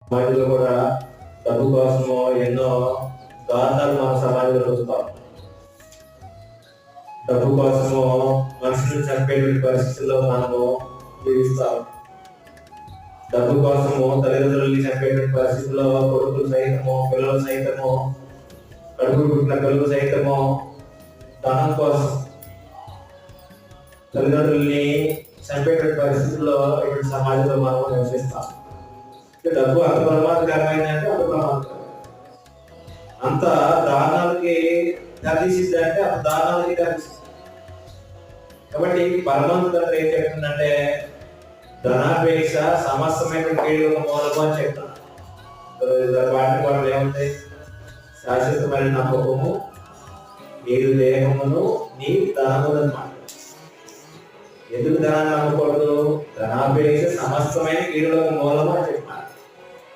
సమాజంలో కూడా డబ్బు కోసము ఎన్నో దారుణాలు మన సమాజంలో చూస్తాం. డబ్బు కోసము మనుషులు చంపేటువంటి పరిస్థితుల్లో మనము జీవిస్తాం. డబ్బు కోసము తల్లిదండ్రులని చంపేటువంటి పరిస్థితుల్లో కొడుకులు సైతము, పిల్లలు సైతము, కడుపు పుట్టిన పిల్లలు సైతము ధనం కోసం తల్లిదండ్రుల్ని చంపేటువంటి పరిస్థితుల్లో ఇటువంటి సమాజంలో మనం నివసిస్తాం. డబ్బు అంత ప్రమాదకరమైందంటే అంత ప్రమాదకరం, అంత దారుణాలకి దారితీసిద్దంటే అంత దారుణాలకి దారితీస్తుంది. కాబట్టి పరమాత్మ ఏం చెప్తుందంటే ధనాపేక్ష సమస్తమైనటువంటి కీడులకు మూలము అని చెప్తున్నాను. వాటిని కూడా ఏముంది? శాశ్వతమైన నమ్మకము, నీరు దేహమును నీ ధనమును అన్నమాట. ఎందుకు ధనాన్ని నమ్మకూడదు? ధనాపేక్ష సమస్తమైన కీడులకు మూలము అని చెప్తాను.